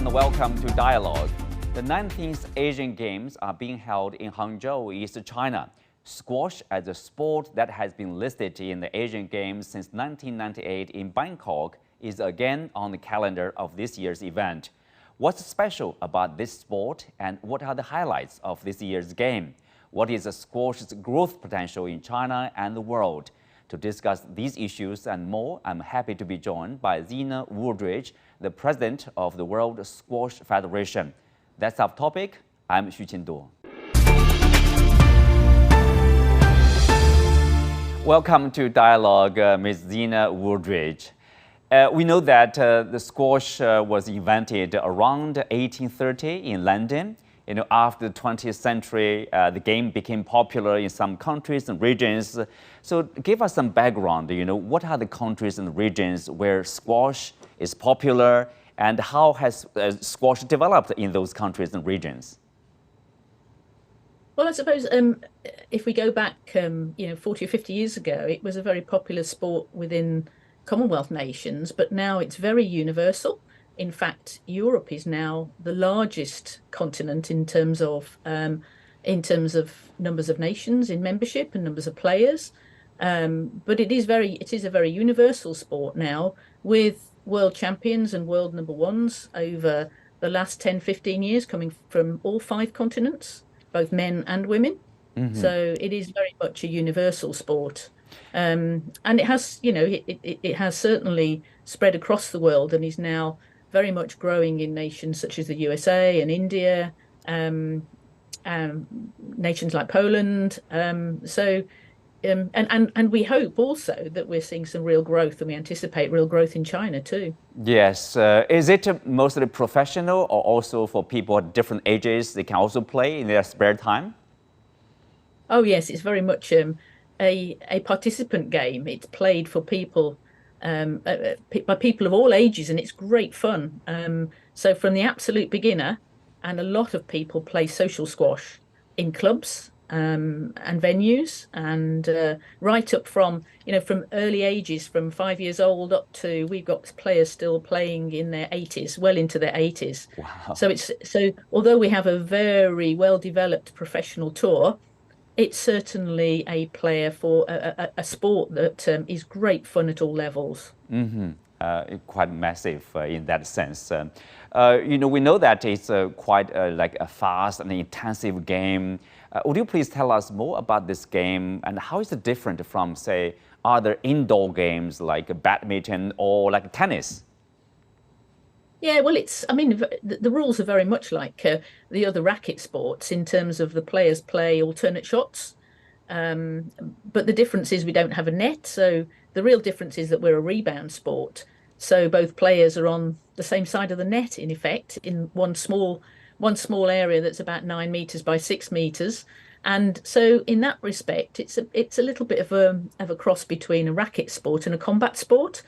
and welcome to Dialogue. The 19th Asian Games are being held in Hangzhou, East China. Squash, as a sport that has been listed in the Asian Games since 1998 in Bangkok, is again on the calendar of this year's event. What's special about this sport, and what are the highlights of this year's game? What is the squash's growth potential in China and the world? To discuss these issues and more, I'm happy to be joined by Zena Wooldridge, the president of the World Squash Federation. That's our topic. I'm Xu Qinduo. Welcome to Dialogue, Ms. Zena Wooldridge. We know that the squash was invented around 1830 in London. After the 20th century, the game became popular in some countries and regions. So give us some background, what are the countries and regions where squash is popular, and how has squash developed in those countries and regions? Well, I suppose if we go back, 40 or 50 years ago, it was a very popular sport within Commonwealth nations, but now it's very universal. In fact, Europe is now the largest continent in terms of numbers of nations in membership and numbers of players. But it is a very universal sport now, with world champions and world number ones over the last 10, 15 years coming from all 5 continents, both men and women. Mm-hmm. So it is very much a universal sport. And it has, it has certainly spread across the world and is now very much growing in nations such as the USA and India, nations like Poland. And we hope also that we're seeing some real growth, and we anticipate real growth in China too. Yes. Is it mostly professional, or also for people at different ages, they can also play in their spare time? Oh, yes. It's very much a participant game. It's played for people, by people of all ages, and it's great fun. So from the absolute beginner, and a lot of people play social squash in clubs and venues, and right up from early ages, from 5 years old up to, we've got players still playing in their 80s, well into their 80s. Wow. So although we have a very well developed professional tour, it's certainly a player for a sport that is great fun at all levels. Mm-hmm. Quite massive in that sense. We know that it's quite like a fast and intensive game. Would you please tell us more about this game, and how is it different from, say, other indoor games like badminton or like tennis? Yeah, well, the rules are very much like the other racket sports in terms of the players play alternate shots. But the difference is we don't have a net. So the real difference is that we're a rebound sport. So both players are on the same side of the net, in effect, in one small area that's about 9 meters by 6 meters. And so in that respect, it's a little bit of a cross between a racket sport and a combat sport.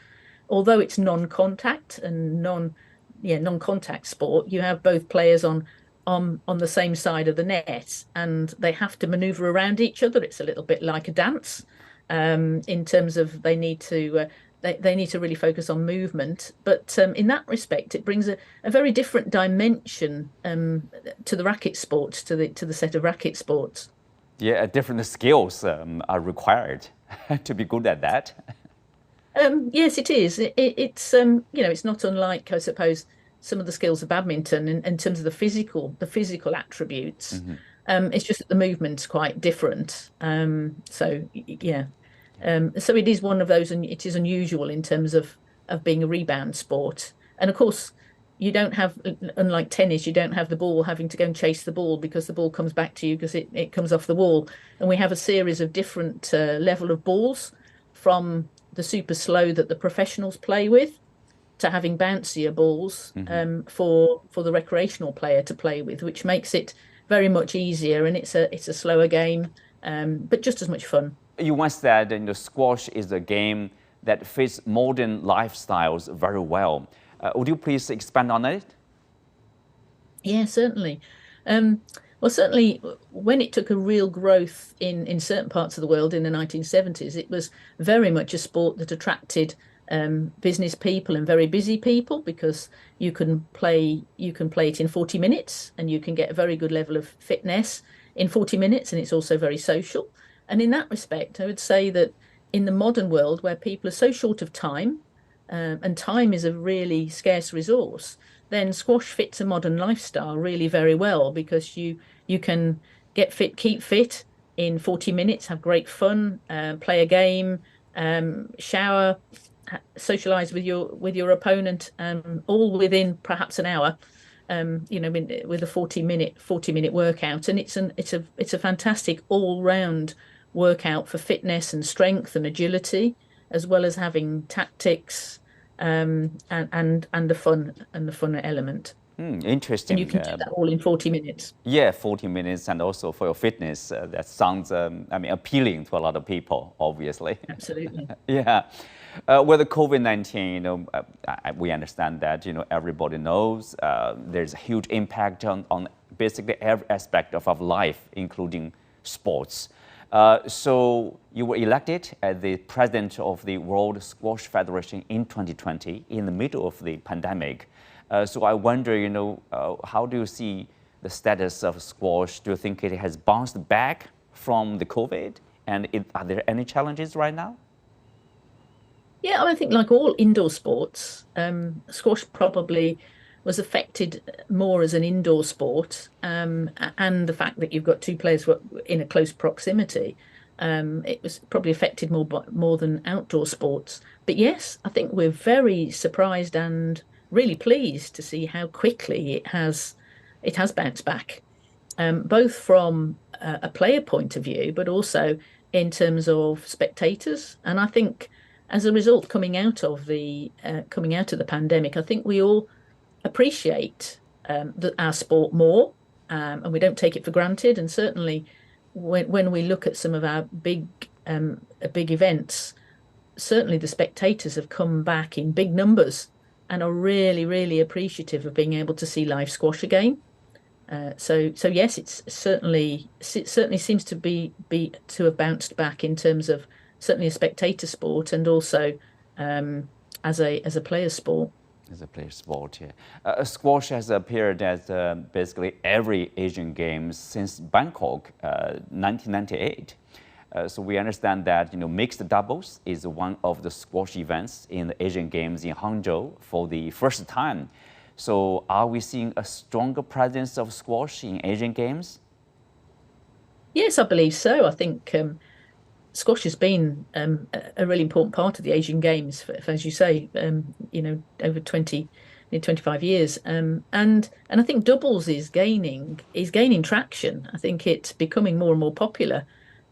Although it's non-contact and non-contact sport, you have both players on the same side of the net, and they have to maneuver around each other. It's a little bit like a dance, in terms of they need to really focus on movement. But in that respect, it brings a very different dimension to the racket sports, to the set of racket sports. Yeah, different skills are required to be good at that. Yes, it is. It's not unlike, I suppose, some of the skills of badminton in terms of the physical attributes. Mm-hmm. It's just that the movement's quite different. So it is one of those, and it is unusual in terms of being a rebound sport. And of course, you don't have, unlike tennis, you don't have the ball having to go and chase the ball, because the ball comes back to you because it comes off the wall. And we have a series of different level of balls, from the super slow that the professionals play with, to having bouncier balls, mm-hmm. for the recreational player to play with, which makes it very much easier, and it's a slower game, but just as much fun. You once said squash is a game that fits modern lifestyles very well. Would you please expand on it? Yeah, certainly. Well, certainly when it took a real growth in certain parts of the world in the 1970s, it was very much a sport that attracted business people and very busy people, because you can play it in 40 minutes and you can get a very good level of fitness in 40 minutes, and it's also very social. And in that respect, I would say that in the modern world where people are so short of time, and time is a really scarce resource, then squash fits a modern lifestyle really very well, because you can get fit, keep fit in 40 minutes, have great fun, play a game, shower, socialize with your opponent, all within perhaps an hour. With a 40-minute workout, and it's a fantastic all round workout for fitness and strength and agility, as well as having tactics, and the fun element. And you Interesting. can do that all in 40 minutes. Yeah, 40 minutes, and also for your fitness, that sounds, appealing to a lot of people, obviously. Absolutely. Yeah. With the COVID-19, we understand that, everybody knows there's a huge impact on basically every aspect of our life, including sports. So you were elected as the president of the World Squash Federation in 2020, in the middle of the pandemic. So I wonder, how do you see the status of squash? Do you think it has bounced back from the COVID? And are there any challenges right now? Yeah, I think like all indoor sports, squash probably was affected more as an indoor sport, and the fact that you've got two players in a close proximity, it was probably affected more than outdoor sports. But yes, I think we're very surprised and really pleased to see how quickly it has bounced back, both from a player point of view, but also in terms of spectators. And I think as a result, coming out of the pandemic, I think we all appreciate our sport more, and we don't take it for granted. And certainly, when we look at some of our big events, certainly the spectators have come back in big numbers and are really, really appreciative of being able to see live squash again. So yes, it certainly seems to have bounced back in terms of certainly a spectator sport, and also as a player sport. As a player sport, yeah. Squash has appeared at basically every Asian Games since Bangkok, 1998. So we understand that mixed doubles is one of the squash events in the Asian Games in Hangzhou for the first time. So are we seeing a stronger presence of squash in Asian Games? Yes, I believe so. I think squash has been a really important part of the Asian Games for, as you say, over 25 years. And I think doubles is gaining traction. I think it's becoming more and more popular.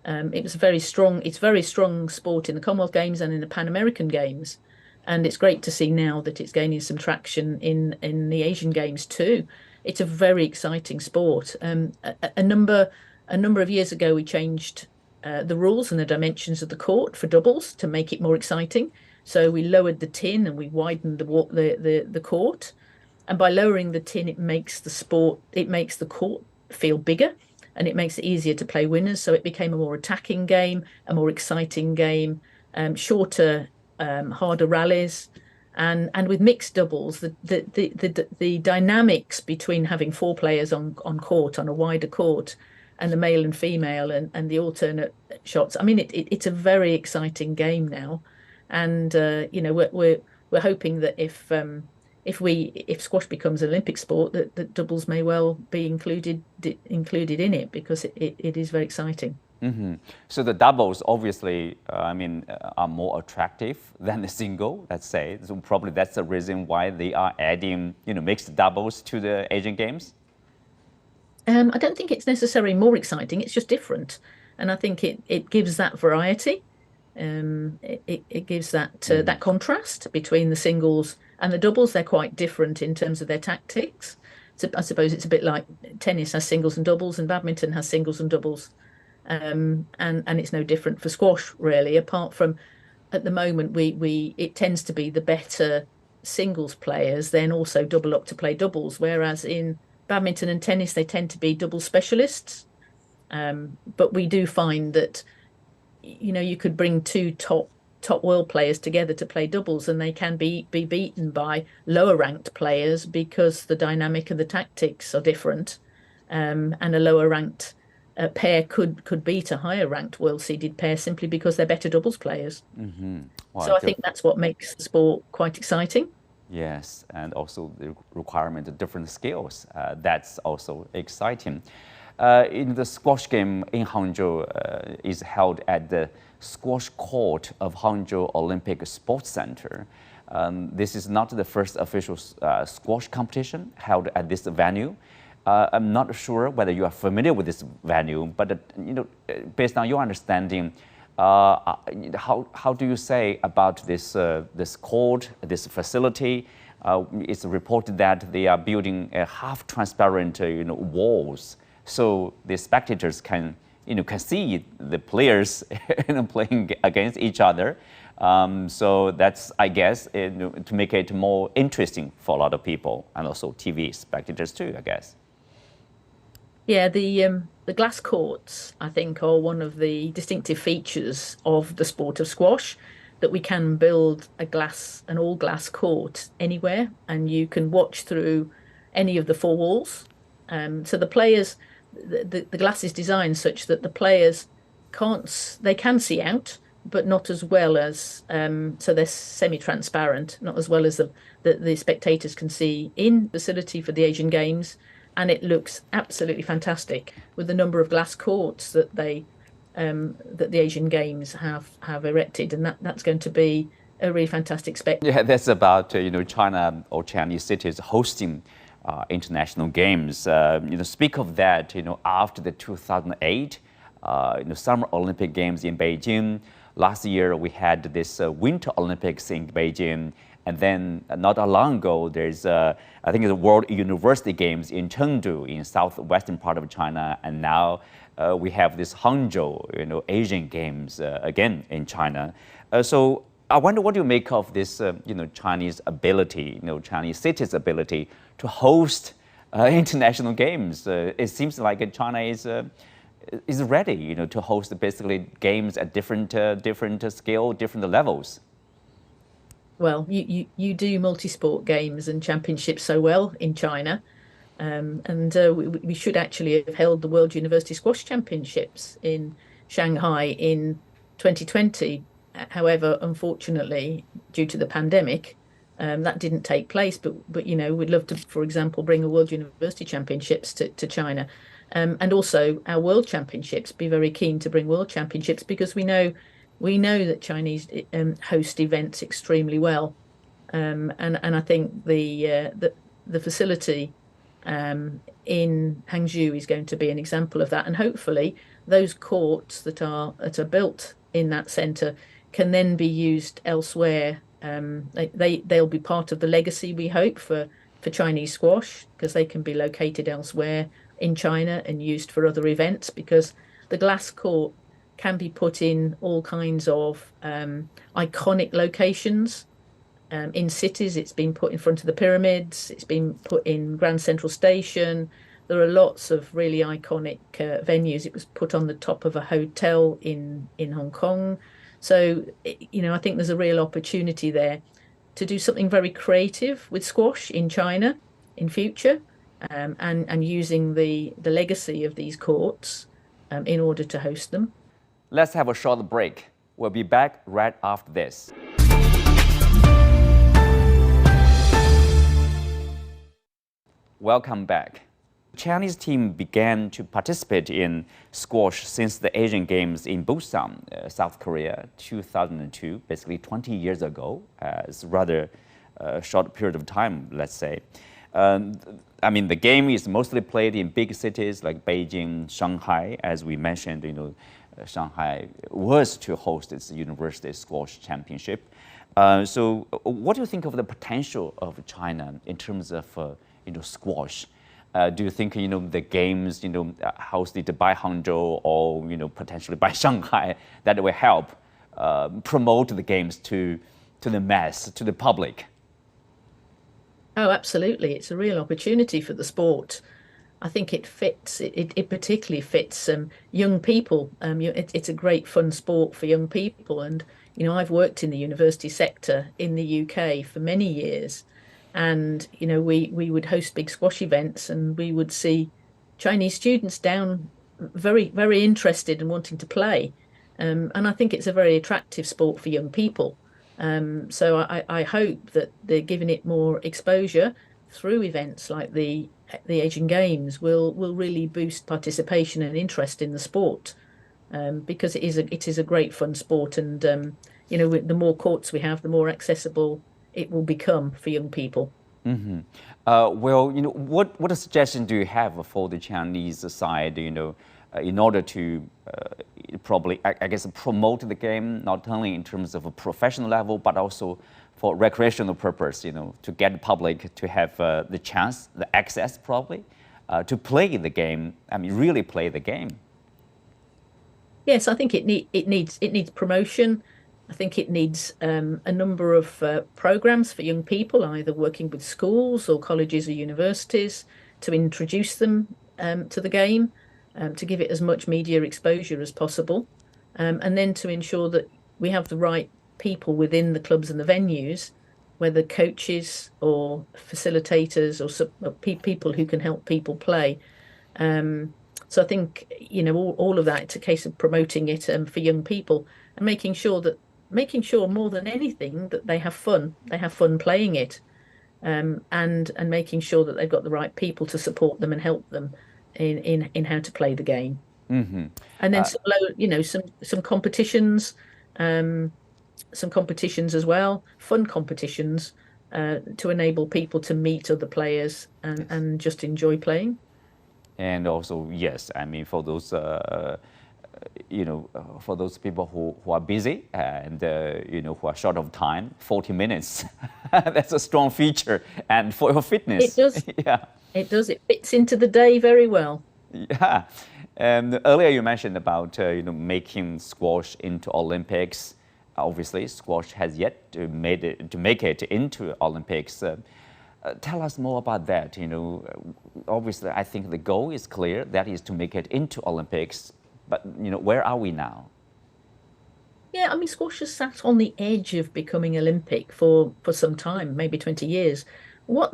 It's very strong sport in the Commonwealth Games and in the Pan American Games. And it's great to see now that it's gaining some traction in the Asian Games too. It's a very exciting sport. A number of years ago, we changed the rules and the dimensions of the court for doubles to make it more exciting. So we lowered the tin and we widened the court. And by lowering the tin, it makes the court feel bigger, and it makes it easier to play winners. So it became a more attacking game, a more exciting game, shorter, harder rallies. And with mixed doubles, the dynamics between having four players on court, on a wider court, and the male and female, and the alternate shots. I mean, it's a very exciting game now, and we're hoping that if squash becomes an Olympic sport, that doubles may well be included in it, because it is very exciting. Mm-hmm. So the doubles obviously, are more attractive than the single, let's say. So probably that's the reason why they are adding, mixed doubles to the Asian Games. I don't think it's necessarily more exciting. It's just different, and I think it gives that variety. It gives that contrast between the singles and the doubles. They're quite different in terms of their tactics. So I suppose it's a bit like tennis has singles and doubles, and badminton has singles and doubles. And it's no different for squash, really, apart from at the moment it tends to be the better singles players then also double up to play doubles, whereas in badminton and tennis they tend to be double specialists. But we do find that you could bring two top top world players together to play doubles, and they can be beaten by lower ranked players because the dynamic and the tactics are different. And a lower ranked pair could beat a higher ranked world seeded pair simply because they're better doubles players. Well, So I think that's what makes the sport quite exciting. yes, and also the requirement of different skills. That's also exciting. In the squash game in Hangzhou is held at the squash court of Hangzhou Olympic Sports Center. This is not the first official squash competition held at this venue. I'm not sure whether you are familiar with this venue, but based on your understanding, how do you say about this court, this facility? It's reported that they are building half-transparent walls, so the spectators can see the players playing against each other. So that's, I guess, to make it more interesting for a lot of people, and also TV spectators too, I guess. Yeah, the glass courts, I think, are one of the distinctive features of the sport of squash, that we can build an all glass court anywhere, and you can watch through any of the four walls. So the players, the glass is designed such that the players they can see out, but not as well as so they're semi-transparent, not as well as the spectators can see in the facility for the Asian Games. And it looks absolutely fantastic with the number of glass courts that the Asian Games have erected, and that's going to be a really fantastic spectacle. Yeah, that's about China or Chinese cities hosting international games. Speak of that. After the 2008 Summer Olympic Games in Beijing, last year we had this Winter Olympics in Beijing. And then not long ago, there's I think the World University Games in Chengdu in southwestern part of China, and now we have this Hangzhou, Asian Games again in China. So I wonder what you make of this, Chinese ability, Chinese cities' ability to host international games. It seems like China is ready, to host basically games at different scale, different levels. Well, you do multi-sport games and championships so well in China. And we should actually have held the World University Squash Championships in Shanghai in 2020. However, unfortunately, due to the pandemic, that didn't take place. But we'd love to, for example, bring a World University Championships to China. And also our World Championships, be very keen to bring World Championships, because we know that Chinese host events extremely well, and I think the facility in Hangzhou is going to be an example of that. And hopefully, those courts that are built in that centre can then be used elsewhere. They'll be part of the legacy, we hope, for Chinese squash, because they can be located elsewhere in China and used for other events, because the glass court can be put in all kinds of iconic locations in cities. It's been put in front of the pyramids. It's been put in Grand Central Station. There are lots of really iconic venues. It was put on the top of a hotel in Hong Kong. So, I think there's a real opportunity there to do something very creative with squash in China in future, and using the legacy of these courts in order to host them. Let's have a short break. We'll be back right after this. Welcome back. The Chinese team began to participate in squash since the Asian Games in Busan, South Korea, 2002, basically 20 years ago. It's rather a short period of time, let's say. The game is mostly played in big cities like Beijing, Shanghai, as we mentioned. Shanghai was to host its university squash championship. So what do you think of the potential of China in terms of squash? Do you think the games hosted by Hangzhou or potentially by Shanghai, that will help promote the games to the mass, to the public? Oh, absolutely. It's a real opportunity for the sport. I think it fits. It particularly fits young people. It's a great fun sport for young people, and I've worked in the university sector in the UK for many years, and we would host big squash events, and we would see Chinese students down very, very interested and wanting to play. And I think it's a very attractive sport for young people. So I hope that they're giving it more exposure through events like the Asian Games will really boost participation and interest in the sport, because it is a great fun sport, and the more courts we have, the more accessible it will become for young people. Well, what suggestion do you have for the Chinese side, in order to probably, I guess, promote the game, not only in terms of a professional level, but also for recreational purpose, to get the public to have the chance, the access probably, to play the game, I mean, really play the game? Yes, I think it needs promotion. I think it needs a number of programs for young people, either working with schools or colleges or universities, to introduce them to the game, to give it as much media exposure as possible, and then to ensure that we have the right people within the clubs and the venues, whether coaches or facilitators or people who can help people play. So I think, all of that, it's a case of promoting it for young people, and making sure more than anything that they have fun playing it, and making sure that they've got the right people to support them and help them in how to play the game. And then some competitions, um, some competitions as well, fun competitions, to enable people to meet other players and just enjoy playing. And also, yes, I mean, for those, for those people who are busy and, who are short of time, 40 minutes, that's a strong feature. And for your fitness. It does. Yeah. It does. It fits into the day very well. Yeah. And earlier you mentioned about, making squash into Olympics. Obviously, squash has yet to make it into Olympics. Tell us more about that. Obviously, I think the goal is clear. That is to make it into Olympics. But where are we now? Yeah, I mean, squash has sat on the edge of becoming Olympic for some time, maybe 20 years. What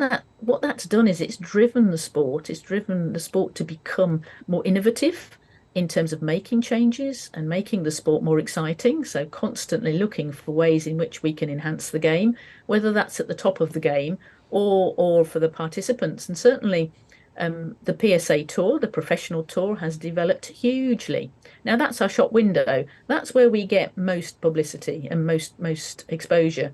that's done is it's driven the sport. It's driven the sport to become more innovative in terms of making changes and making the sport more exciting. So constantly looking for ways in which we can enhance the game, whether that's at the top of the game or for the participants. And certainly, the PSA tour, the professional tour, has developed hugely. Now that's our shop window. That's where we get most publicity and most exposure,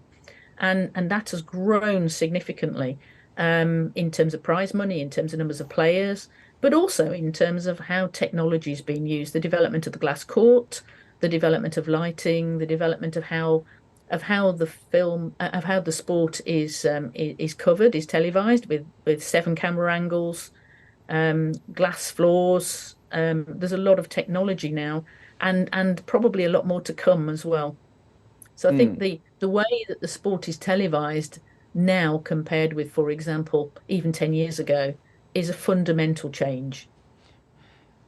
and that has grown significantly, in terms of prize money, in terms of numbers of players, but also in terms of how technology is being used, the development of the glass court, the development of lighting, the development of how the sport is covered, is televised with 7 camera angles, glass floors. There's a lot of technology now, and probably a lot more to come as well. So I think the way that the sport is televised now compared with, for example, even 10 years ago, is a fundamental change.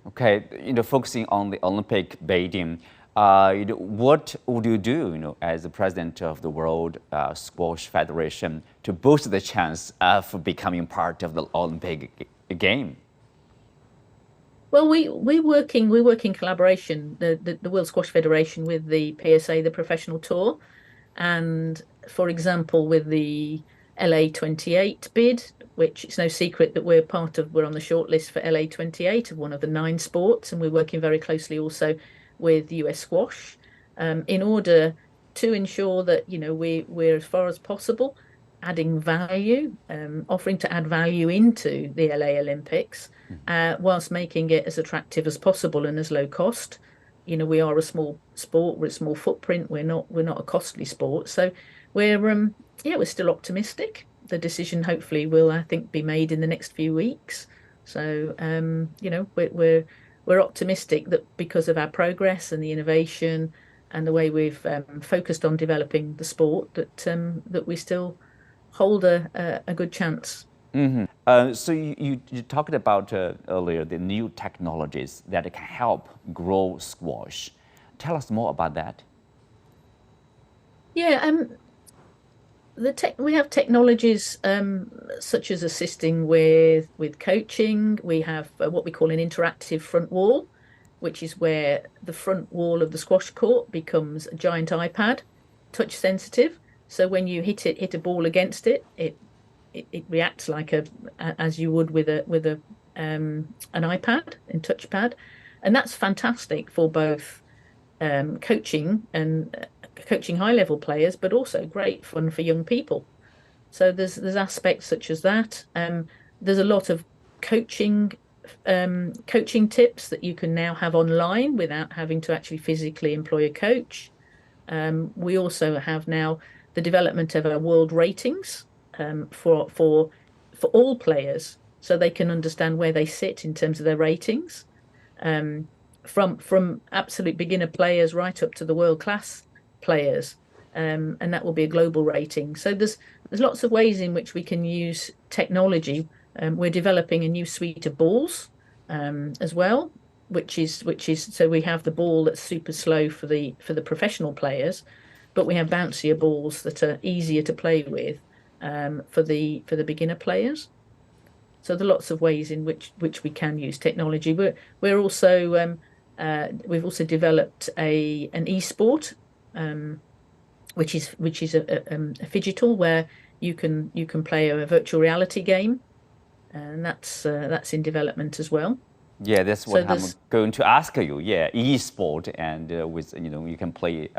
Okay, focusing on the Olympic Beijing, what would you do, as the president of the World Squash Federation to boost the chance of becoming part of the Olympic game? Well, we work in collaboration, the World Squash Federation, with the PSA, the professional tour, and, for example, with the LA 28 bid, which it's no secret that we're on the shortlist for LA 28 of one of the 9 sports, and we're working very closely also with US Squash, in order to ensure that we're, as far as possible, adding value, offering to add value into the LA Olympics, whilst making it as attractive as possible and as low cost. We are a small sport, we're a small footprint, we're not a costly sport. So we're still optimistic. The decision hopefully will, I think, be made in the next few weeks. So we're optimistic that because of our progress and the innovation and the way we've focused on developing the sport, that we still hold a good chance. So you talked about earlier the new technologies that can help grow squash. Tell us more about that. Yeah, we have technologies such as assisting with coaching. We have what we call an interactive front wall, which is where the front wall of the squash court becomes a giant iPad, touch sensitive. So when you hit a ball against it, it reacts like as you would with a an iPad and touchpad, and that's fantastic for both coaching and coaching high level players, but also great fun for young people. So there's aspects such as that. There's a lot of coaching coaching tips that you can now have online without having to actually physically employ a coach. We also have now the development of our world ratings for all players, so they can understand where they sit in terms of their ratings. Um, from absolute beginner players right up to the world class players, and that will be a global rating. So there's lots of ways in which we can use technology. We're developing a new suite of balls as well, which is so we have the ball that's super slow for the professional players, but we have bouncier balls that are easier to play with for the beginner players. So there are lots of ways in which we can use technology. We're also we've also developed a an e-sport, um, which is a phygital where you can play a virtual reality game, and that's in development as well. Yeah, that's So what I'm there's going to ask you. Yeah, e-sport, and with you can play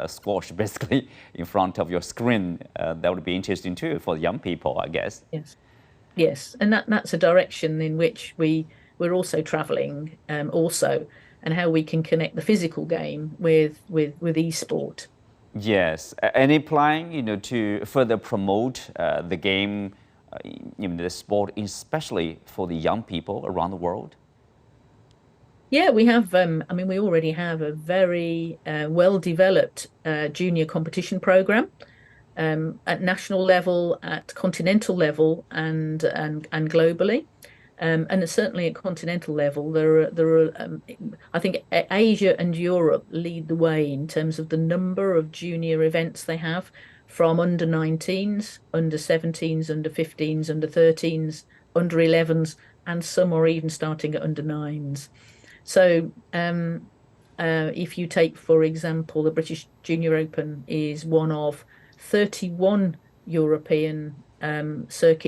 squash basically in front of your screen. That would be interesting too for young people, I guess. Yes, yes, and that's a direction in which we're also traveling, also, and how we can connect the physical game with e-sport. Yes. Any plan, to further promote the game, the sport, especially for the young people around the world? Yeah, we have. I mean, we already have a very well-developed junior competition program at national level, at continental level, and globally. And certainly at continental level, I think Asia and Europe lead the way in terms of the number of junior events they have, from under 19s, under 17s, under 15s, under 13s, under 11s, and some are even starting at under 9s. So if you take, for example, the British Junior Open is one of 31 European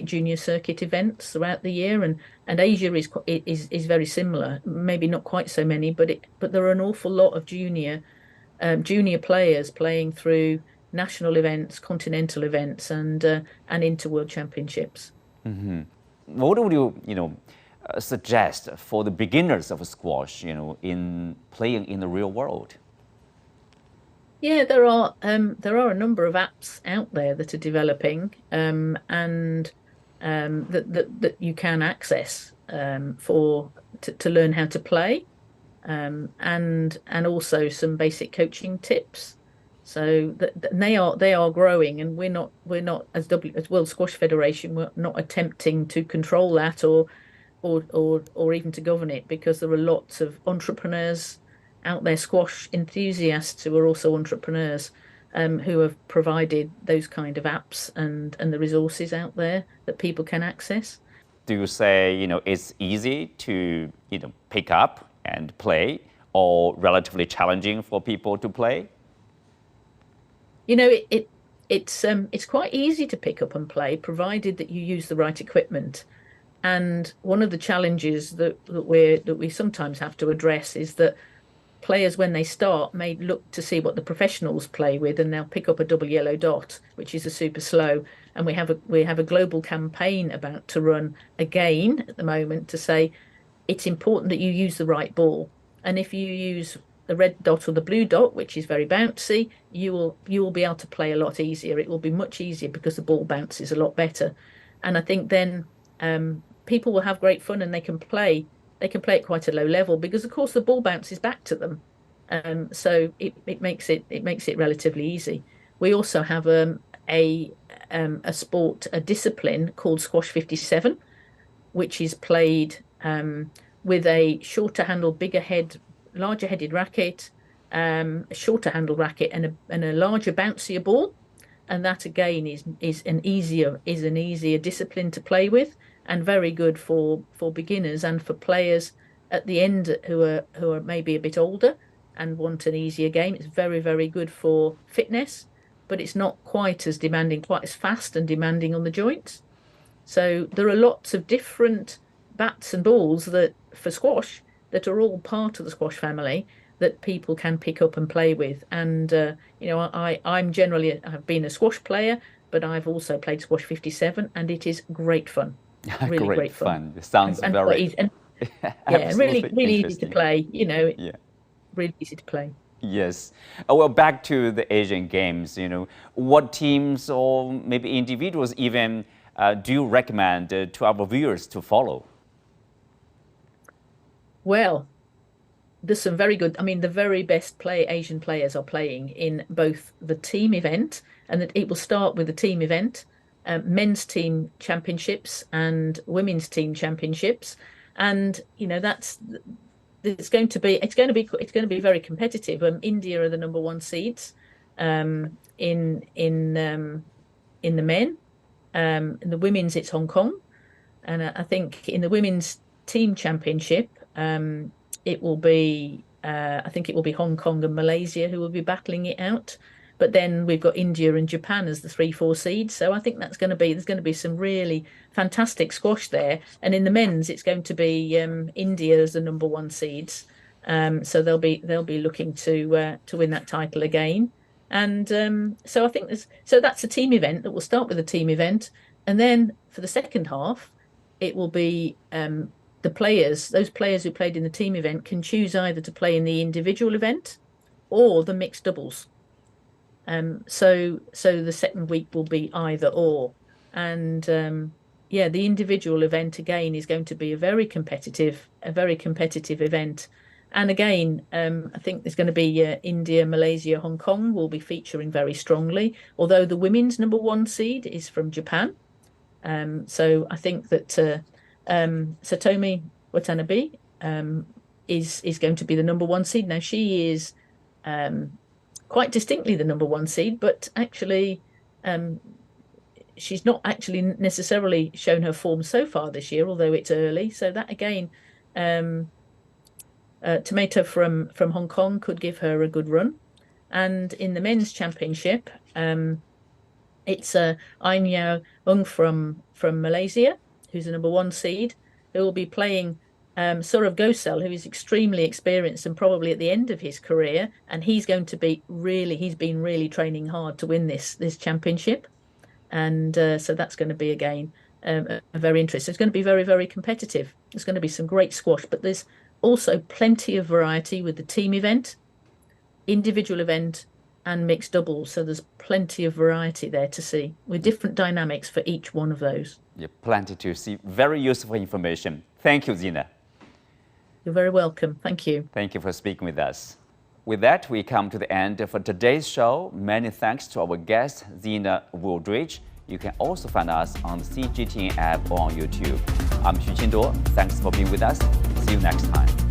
junior circuit events throughout the year, and Asia is very similar. Maybe not quite so many, but there are an awful lot of junior players playing through national events, continental events, and into world championships. What would you suggest for the beginners of squash, in playing in the real world? Yeah, there are a number of apps out there that are developing, and that you can access to learn how to play, and also some basic coaching tips. So they are growing, and we're not as World Squash Federation, we're not attempting to control that or even to govern it, because there are lots of entrepreneurs out there, squash enthusiasts who are also entrepreneurs, who have provided those kind of apps and the resources out there that people can access. Do you say, it's easy to, pick up and play, or relatively challenging for people to play? You know, it's quite easy to pick up and play, provided that you use the right equipment. And one of the challenges that we sometimes have to address is that players, when they start, may look to see what the professionals play with, and they'll pick up a double yellow dot, which is a super slow. And we have a global campaign about to run again at the moment to say it's important that you use the right ball. And if you use the red dot or the blue dot, which is very bouncy, you will be able to play a lot easier. It will be much easier because the ball bounces a lot better. And I think then people will have great fun, and they can play at quite a low level, because of course the ball bounces back to them. So it makes it relatively easy. We also have a discipline called squash 57, which is played with a shorter handle, bigger head, larger headed racket, a shorter handle racket, and a larger, bouncier ball. And that again is an easier discipline to play with, and very good for beginners and for players at the end who are maybe a bit older and want an easier game. It's very, very good for fitness, but it's not quite as demanding, quite as fast and demanding on the joints. So there are lots of different bats and balls that for squash that are all part of the squash family that people can pick up and play with. And I'm generally, I've been a squash player, but I've also played squash 57, and it is great fun. Really great fun. It sounds and very easy, and, yeah, really easy to play. Yeah. Really easy to play. Yes. Well, back to the Asian Games. What teams or maybe individuals even do you recommend to our viewers to follow? Well, there's some very good, the very best Asian players are playing in both the team event, and that it will start with the team event, men's team championships and women's team championships. And, it's going to be very competitive. India are the number one seeds in the men. In the women's, it's Hong Kong. And I think in the women's team championship, it will be Hong Kong and Malaysia who will be battling it out. But then we've got India and Japan as the 3-4 seeds. So I think there's going to be some really fantastic squash there. And in the men's, it's going to be India as the number one seeds. So they'll be looking to win that title again. And so I think that's a team event that will start with a team event, and then for the second half, it will be those players who played in the team event can choose either to play in the individual event or the mixed doubles. So the second week will be either or, and the individual event again is going to be a very competitive event. And again, I think there's going to be India, Malaysia, Hong Kong will be featuring very strongly, although the women's number one seed is from Japan. So I think that Satomi Watanabe is going to be the number one seed. Now, she is quite distinctly the number one seed, but actually she's not actually necessarily shown her form so far this year, although it's early. So that again, Tomato from Hong Kong could give her a good run. And in the men's championship, it's Ain Yao Ung from Malaysia, who's the number one seed, who will be playing Saurav Ghosal, who is extremely experienced and probably at the end of his career, and he's been really training hard to win this championship. And so that's going to be again very interesting. It's going to be very, very competitive. There's going to be some great squash, but there's also plenty of variety with the team event, individual event, and mixed doubles. So there's plenty of variety there to see with different dynamics for each one of those. Yeah, plenty to see. Very useful information. Thank you, Zena. You're very welcome. Thank you. Thank you for speaking with us. With that, we come to the end of today's show. Many thanks to our guest, Zena Wooldridge. You can also find us on the CGTN app or on YouTube. I'm Xu Qinduo. Thanks for being with us. See you next time.